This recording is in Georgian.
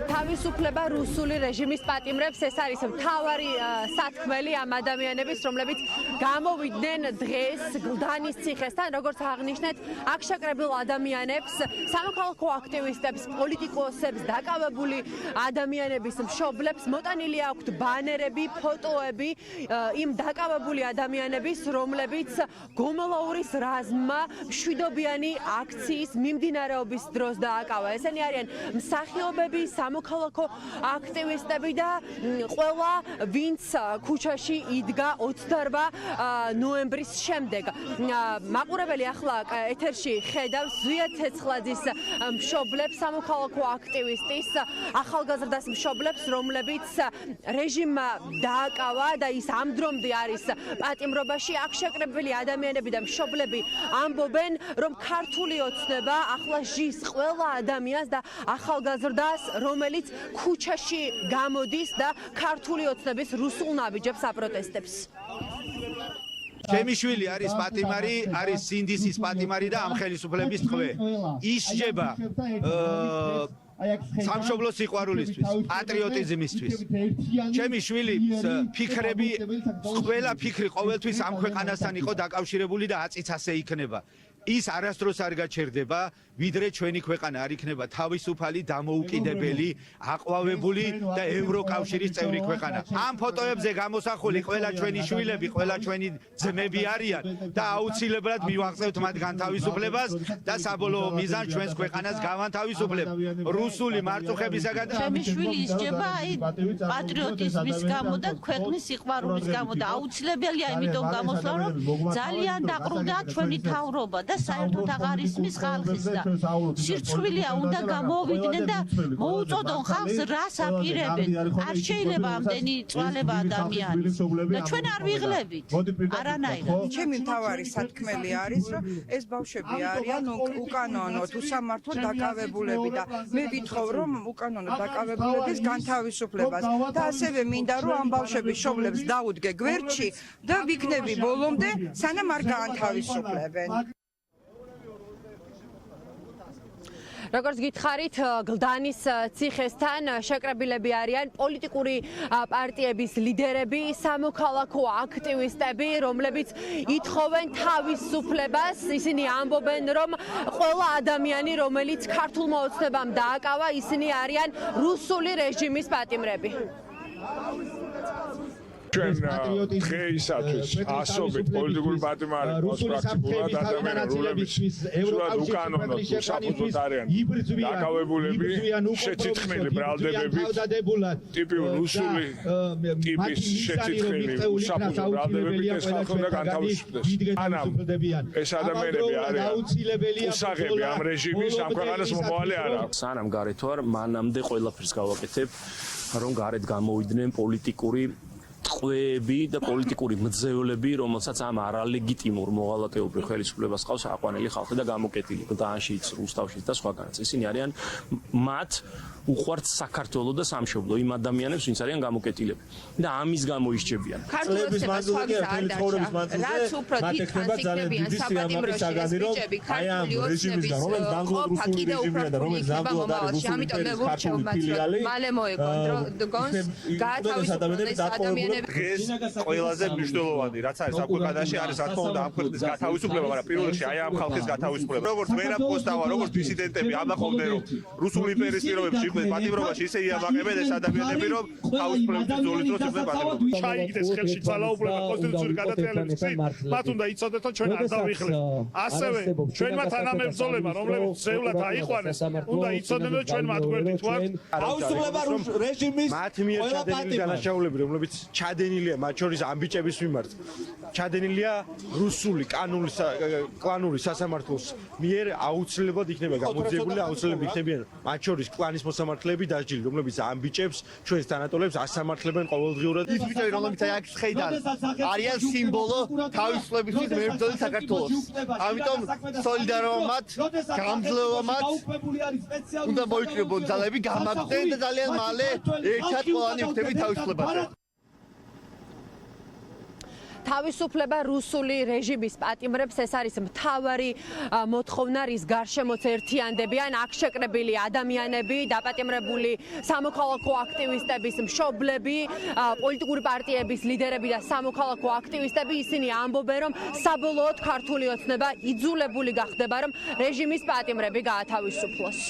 თავისუფლება რუსული რეჟიმის პატიმრებს ეს არის მთავარი სათქმელი ამ ადამიანების, რომლებიც გამოვიდნენ დღეს გლდანის ციხესთან, როგორც აღნიშნეთ, აქ შეკრებილ ადამიანებს, სამოქალაქო აქტივისტებს, პოლიტიკოსებს, დაკავებული ადამიანების მშობლებს მოტანილი აქვთ ბანერები, ფოტოები იმ დაკავებული ადამიანების, რომლებიც გომოლაურის რაზმმა მშვიდობიანი აქციის მიმდინარეობის დროს დააკავა. ესენი არიან მსახიობები, სამოქალაქო აქტივისტები და ყველა, ვინც ქუჩაში იდგა 28 ნოემბრის შემდეგ. მაყურებელი ახლა ეთერში ხედავს ზვიად ცეცხლაძის მშობლებს, სამოქალაქო აქტივისტის, ახალგაზრდას მშობლებს, რომლებიც რეჟიმმა დააკავა და ის ამ დრომდე არის პატიმრობაში. აქ შეკრებილი ადამიანები და მშობლები ამბობენ, რომ ქართული ოცნება ახლა ჟის ყველა ადამიანს და ახალგაზრდას, რომელიც ქუჩაში გამოდის და ქართული ოცნების რუსულ ნაბიჯებს აპროტესტებს. ჩემი შვილი არის პატიმარი, არის სინდისის პატიმარი და ამ ხელისუფლების ტყვე. ის შეება სამშობლო სიყვარულისთვის, პატრიოტიზმისთვის. ჩემი შვილი ფიქრები, ყველა ფიქრი ყოველთვის ამ ქვეყანასთან იყო დაკავშირებული და აწიც ასე იქნება. ის არასდროს არ გაჩერდება, ვიდრე ჩვენი ქვეყანა არ იქნება თავისუფალი, დამოუკიდებელი, აყვავებული და ევროკავშირის წევრი ქვეყანა. ამ ფოტოებზე გამოსახული ყველა ჩვენი შვილები, ყველა ჩვენი ძმები არიან და აუცილებლად მივაღწევთ მათ განთავისუფლებას და საბოლოო მიზანს ჩვენს ქვეყანას გავანთავისუფლებ რუსული მარწუხებისაგან. ჩემი შვილი ისჯება პატრიოტიზმის გამო და ქვეყნის სიყვარულის გამო და აუცილებელია იმიტომ გამოსვლა, რომ ძალიან დაყრდნობა ჩვენი თავრობა და საერთოდ აღარ ისმის ხალხის და სირცხვილია უნდა გამოვიდნენ და მოუწოდონ ხალხს რას აპირებენ. არ შეიძლება ამდენი წვალება ადამიანის და ჩვენ არ ვიღლებით არანაირად. ჩემი მთავარი სათქმელი არის, რომ ეს ბავშვები არიან უკანონოდ უსამართლო დაკავებულები და მე ვითხოვ, რომ უკანონო დაკავებულების განთავისუფლებას და ასევე მინდა, რომ ამ ბავშვების მშობლებს დაუდგე გვერდში და ვიქნები ბოლომდე, სანამ არ გაანთავისუფლებენ. როგორც გითხარით, გლდანის ციხესთან შეკრებილები არიან პოლიტიკური პარტიების ლიდერები, სამოქალაქო აქტივისტები, რომლებიც ითხოვენ თავისუფლებას. ისინი ამბობენ, რომ ყველა ადამიანი, რომელიც ქართულმა ოცნებამ დააკავა, ისინი არიან რუსული რეჟიმის პატიმრები. ჩვენ დღეისათვის ასობით პოლიტიკური პატიმრებს პრაქტიკულად ადამიანებს სულად უკანონოდ საფუძვლად არიან დაკავებულები, შეცითქმელი ბრალდებებით, ტიპიურ რუსული ტიპის შეცითქმელი საფუძვლად ბრალდებებით ეს ხალხი უნდა განთავისუფლდეს. ანამ ეს ადამიანები არიან უსაღები ამ რეჟიმის, ამ ქვეყანას მომავალი არ აქვს. სანამ გარეთ ვარ, მანამდე ყველაფერს გავაკეთებ, რომ გარეთ გამოვიდნენ პოლიტიკური ტყვეები და პოლიტიკური მძევლები, რომელსაც ამ არალეგიტიმურ მოღალატეობრივ ხელისუფლებას ყავს აყვანილი ხალხი და გამოკეტილი გლდანშიც, რუსთავშიც და სხვაგანაც. ისინი არიან მათ უყვართ საქართველო და სამშობლო იმ ადამიანებს, ვინც არიან გამოკეტილები და ამის გამო ისჯებიან. ქართლების მანძილზე ერთელი ცხოვრების მანძილზე მათ ეხება ძალიან დიდი სიამაყის საგანი, რომ აი ამ რეჟიმისგან, რომელიც ნამდვილად რუსული რეჟიმია და რომელიც ნამდვილად არის რუსული იმპერიის ქართული ფილიალი, მალე მოიგონ გონს გათავისუფლდეს დღეს ყველაზე მნიშვნელოვანი, რაც არის ამ ქვეყანაში, არის რა თქმა უნდა ამ ქვეყნის გათავისუფლება, მაგრამ პირველ რიგში აი ამ ხალხის გათავისუფლება. როგორც ვერა პოსტავა, როგორც დისიდენტები ამაყობდნენ, რომ რუსული იმპერიის პირობებში იყვნენ პატიმრობაში, ისე იამაყებენ ეს ადამიანები, რომ თავისუფლების ბრძოლის დროს იყვნენ პატიმრობაში. ჩაიგდეს ხელში ძალაუფლება კონსტიტუციური გადატრიალების წინ, მათ უნდა იცოდეთ, რომ ჩვენ არ დავიხლებთ. ასევე ჩვენმა თანამებრძოლებმა, რომლებიც ზევლად აიყვანეს, უნდა იცოდნენ, რომ ჩვენ მათ გვერდით ვართ. თავისუფლება რეჟიმის მათ მიერ ჩადენილი განაშაულებები, რომლებიც ჩადენილია მათ შორის ამბიჭების მიმართ. ჩადენილია რუსული კლანური სასამართლოს მიერ აუცილებლად იქნება გამოძიებული, აუცილებლად იქნებიან მათ შორის კლანის მოსამართლეები დასჯილი, რომლებიც ამბიჭებს ჩვენს თანატოლებს ასამართლებენ ყოველდღიურად. ის ბიჭები, რომლებიც აქ ხედან, არიან სიმბოლო თავისუფლებისთვის მებრძოლი საქართველოს. ამიტომ სოლიდარობა მათ, გამძლეობა მათ უნდა მოიწვიებონ ძალები, გამაგრდნენ და ძალიან მალე ერთად ყველანი ვხვდებით თავისუფლებაზე. თავისუფლება რუსული რეჟიმის პატიმრებს ეს არის მთავარი მოთხოვნა რის გარშემოც ერთიანდებიან აქ შეკრებილი ადამიანები დაპატიმრებული სამოქალაქო აქტივისტების მშობლები პოლიტიკური პარტიების ლიდერები და სამოქალაქო აქტივისტები ისინი ამბობენ რომ საბოლოოდ ქართული ოცნება იძულებული გახდება რომ რეჟიმის პატიმრები გაათავისუფლოს